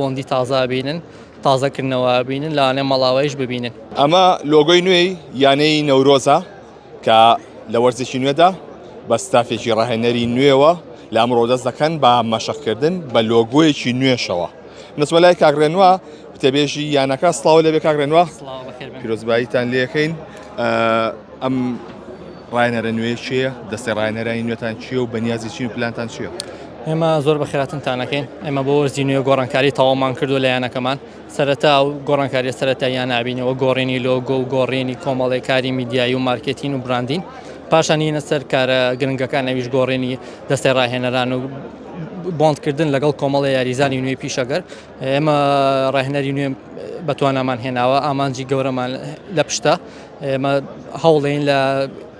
بۆندی تازا ببینن تازەکردنەوە ببینن لەوانەیە مەڵاوەیش ببینن. ئەمە لۆگۆی نوێی یانەی نەورۆزە کە لە وەرزشی نوێدا بە ستافێکی ڕاهێنەری نوێەوە لە ئەمڕۆ دەست دەکەن بە مەشقکردن بە لۆگۆیەکی نوێشەوە. نسمە لای کاگرێنوە وتەبێژی یانەکە سڵاو لەبێ کاگرێنوە پیرۆزباییتان لێەکەین. ئەم ڕاهێنەرە نوێ چییە؟ دەستی ڕاهێنەرانی نوێتان چییە و بەنیازی چین و پلانتان چییە؟ ئێمە زۆر بەخێراتنتانەکەین. ئێمە بۆ وەرزی نوێ گۆڕانکاری تەواومان کردو لە یانەکەمان. سەرەتا و گۆڕانکاریە سەرەتاییان نابینەوە گۆڕینی لۆگۆ و گۆڕینی کۆمەڵێکاری میدیایی و مارکێتین و براندین. پاشان هینە سەر کارە گرنگەکان ئەویش گۆڕینی دەستی ڕاهێنەران و بۆندکردن لەگەڵ کۆمەڵی یاریزانی نوێی پیشەگەر. ئێمە ڕاهێنەری نوێ بەتوانامان هێناوە ئامانجی گەورەمان لە پشتە. ئێمە هەوڵین لە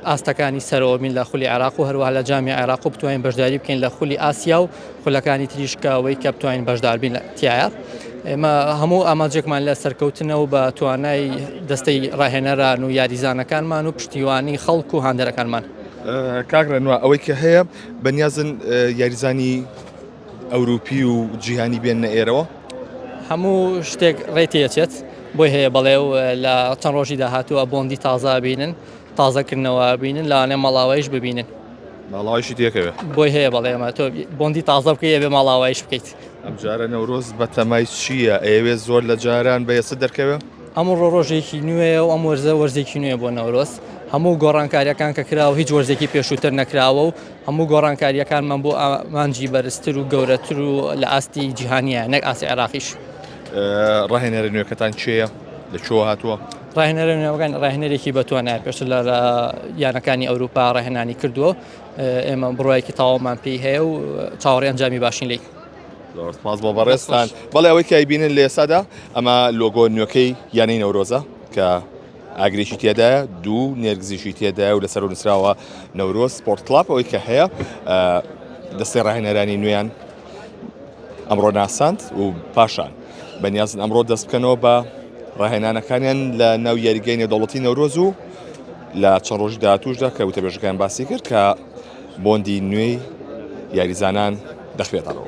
ئاستەکانی سەرەوە بین لە خولی عێراق و هەروەها لە جامی عێراق و بتوانین بەشداری بکەین لە خولی ئاسیا و خولەکانی تریشکەوەی کە بتوانین بەشدار بین تایە. ئێمە هەموو ئاماجێکمان لە سەرکەوتنەوە بە توانای دەستەی ڕاهێنەران و یاریزانەکانمان و پشتیوانی خەڵک و هاندەرەکانمان. کاگرێنوە ئەوەی کە هەیە بەنیازن یاریزانی ئەوروپی و جیهانی بێنە ئێرەوە هەموو شتێک ڕێتێچێت بۆی هەیە بەڵێ و لە چەند ڕۆژی داهاتووە بۆندی تازا بینن تازەکردنەوە بینن لەوانەیە مەڵاوەیش ببینن. ماڵاویشی تێکەوێ بۆی هەیە بەڵێمە تۆ بۆندی تازە بکەی بێ ماڵاوایش بکەیت. ئەم جارە نەورۆز بە تەمای چییە؟ ئەوێ زۆر لە جاران بەیەسە دەرکەوێ؟ ئەمڕۆ ڕۆژێکی نوێ و ئەم وەرزە وەرزێکی نوێ بۆ نەورۆز. هەموو گۆڕانکاریەکان کە کراوە هیچ وەرزێکی پێشووتر نەکراوە و هەموو گۆڕانکاریەکانمان بۆ ئامانجی بەرزتر و گەورەتر و لە ئاستی جیهانیە نەک ئاسی عێراقیش. ڕاهێنەرە نوێکەتان چییە؟ لەکوێوە هاتووە؟ ڕاهێنەرە نوێەکان ڕاهێنەرێکی بەتوانای پێش لە یانەکانی ئەوروپا ڕاهێنانی کردووە. ئێمە بڕایەکی تاوامان پێی هەیە و چاوەڕێ ئەنجامی باشین لی. سپاس بۆ بەڕێستان. بەڵێ ئەوەی کە بینن لە ئێسادا ئەمە لۆگۆ نوێەکەی یانەی نەورۆزە کە ئاگریشی تێدایە دوو نێرگزیشی تێدایە و لەسەر و نووسراوە نەورۆز سپۆرت کڵاب. ئەوەی کە هەیە دەستی ڕاهێنەرانی نوێیان ئەمڕۆ ناساند و پاشان بەنیازن ئەمڕۆ دەست بکەنەوە بە ڕاهێنانەکانیان لە ناو یاریگەی نێودەوڵەتی نەورۆز و لە چەند ڕۆژی داهاتووشدا کە وتەبێژەکان باسی کرد کە بۆندی نوێی یاریزانان دەخوێتەوە.